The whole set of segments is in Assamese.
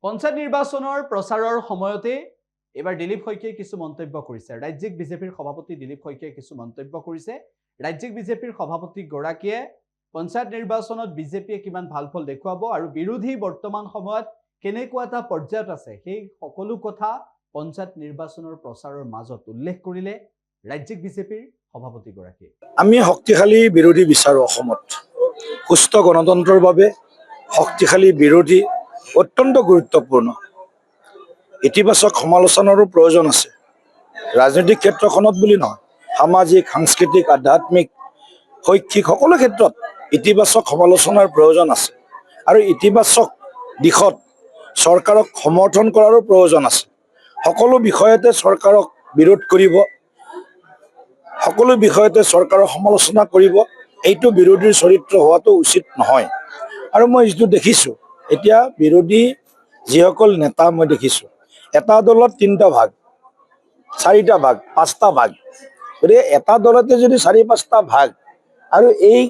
পঞ্চায়ত নিৰ্বাচনৰ প্ৰচাৰৰ সময়তে এবাৰ দিলীপ শইকীয়াই কিছু মন্তব্য কৰিছে। ৰাজ্যিক বিজেপিৰ সভাপতি দিলীপ শইকীয়াই কিছু মন্তব্য কৰিছে। ৰাজ্যিক বিজেপিৰ সভাপতি গৰাকীয়ে পঞ্চায়ত নিৰ্বাচনত বিজেপিয়ে কিমান ভাল ফল দেখুৱাব আৰু বিৰোধী বৰ্তমান সময়ত কেনেকুৱা এটা পৰ্যায়ত আছে সেই সকলো কথা পঞ্চায়ত নিৰ্বাচনৰ প্ৰচাৰৰ মাজত উল্লেখ কৰিলে ৰাজ্যিক বিজেপিৰ সভাপতি গৰাকীয়ে। আমি শক্তিশালী বিৰোধী বিচাৰো অসমত। সুস্থ গণতন্ত্ৰৰ বাবে শক্তিশালী বিৰোধী অত্যন্ত গুৰুত্বপূৰ্ণ। ইতিবাচক সমালোচনাৰো প্ৰয়োজন আছে। ৰাজনৈতিক ক্ষেত্ৰখনত বুলি নহয়, সামাজিক, সাংস্কৃতিক, আধ্যাত্মিক, শৈক্ষিক সকলো ক্ষেত্ৰত ইতিবাচক সমালোচনাৰ প্ৰয়োজন আছে আৰু ইতিবাচক দিশত চৰকাৰক সমৰ্থন কৰাৰো প্ৰয়োজন আছে। সকলো বিষয়তে চৰকাৰক বিৰোধ কৰিব, সকলো বিষয়তে চৰকাৰৰ সমালোচনা কৰিব, এইটো বিৰোধীৰ চৰিত্ৰ হোৱাটো উচিত নহয়। আৰু মই যিটো দেখিছোঁ এতিয়া বিৰোধী যিসকল নেতা মই দেখিছোঁ, এটা দলত 3টা ভাগ, 4টা ভাগ, 5টা ভাগ। গতিকে এটা দলতে যদি 4-5টা ভাগ আৰু এই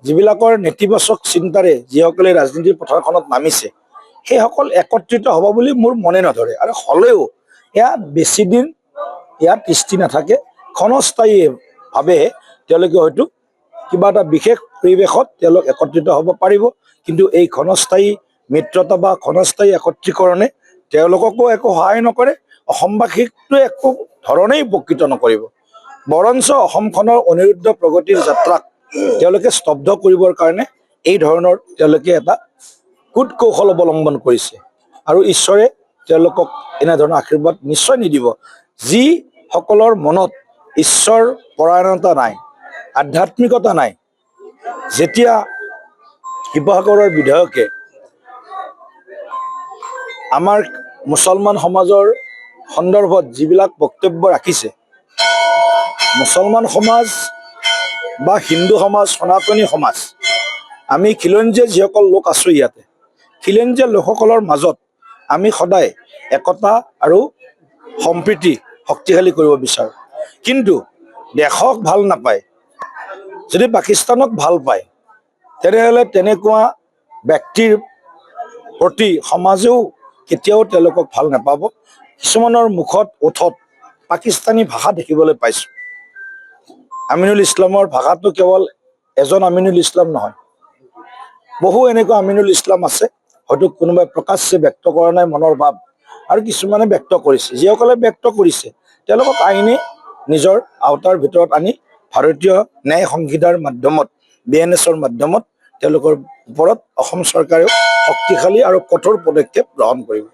যিবিলাকৰ নেতিবাচক চিন্তাৰে যিসকলে ৰাজনীতিৰ পথাৰখনত নামিছে সেইসকল একত্ৰিত হ'ব বুলি মোৰ মনে নধৰে। আৰু হ'লেও এয়া বেছি দিন ইয়াত তিষ্ঠি নাথাকে। ক্ষণস্থায়ীভাৱে তেওঁলোকে হয়তো কিবা এটা বিশেষ পৰিৱেশত তেওঁলোক একত্ৰিত হ'ব পাৰিব, কিন্তু এই ক্ষণস্থায়ী মিত্ৰতা বা ক্ষণস্থায়ী একত্ৰীকৰণে তেওঁলোককো একো সহায় নকৰে, অসমবাসীকতো একো ধৰণেই উপকৃত নকৰিব। বৰঞ্চ অসমখনৰ অনিৰুদ্ধ প্ৰগতিৰ যাত্ৰাক তেওঁলোকে স্তব্ধ কৰিবৰ কাৰণে এই ধৰণৰ তেওঁলোকে এটা কূট কৌশল অৱলম্বন কৰিছে আৰু ঈশ্বৰে তেওঁলোকক এনেধৰণৰ আশীৰ্বাদ নিশ্চয় নিদিব। যিসকলৰ মনত ঈশ্বৰ পৰায়ণতা নাই, আধ্যাত্মিকতা নাই, যেতিয়া শিৱসাগৰৰ বিধায়কে আমাৰ মুছলমান সমাজৰ সন্দৰ্ভত যিবিলাক বক্তব্য ৰাখিছে, মুছলমান সমাজ বা হিন্দু সমাজ, সনাতনী সমাজ, আমি খিলঞ্জীয়া যিসকল লোক আছোঁ ইয়াতে, খিলঞ্জীয়া লোকসকলৰ মাজত আমি সদায় একতা আৰু সম্প্ৰীতি শক্তিশালী কৰিব বিচাৰোঁ। কিন্তু দেশক ভাল নাপায়, যদি পাকিস্তানক ভাল পায়, তেনেহ'লে তেনেকুৱা ব্যক্তিৰ প্ৰতি সমাজেও কেতিয়াও তেওঁলোকক ভাল নাপাব। কিছুমানৰ মুখত ওঠত পাকিস্তানী ভাষা দেখিবলৈ পাইছোঁ। আমিনুল ইছলামৰ ভাষাটো কেৱল এজন আমিনুল ইছলাম নহয়, বহু এনেকুৱা আমিনুল ইছলাম আছে, হয়তো কোনোবাই প্ৰকাশ্যে ব্যক্ত কৰা নাই মনৰ ভাৱ আৰু কিছুমানে ব্যক্ত কৰিছে। যিসকলে ব্যক্ত কৰিছে তেওঁলোকক আইনে নিজৰ আওতাৰ ভিতৰত আনি ভাৰতীয় ন্যায় সংহিতাৰ মাধ্যমত, BNSৰ মাধ্যমত তেওঁলোকৰ ওপৰত অসম চৰকাৰেও শক্তিশালী আৰু কঠোৰ পদক্ষেপ গ্ৰহণ কৰিব।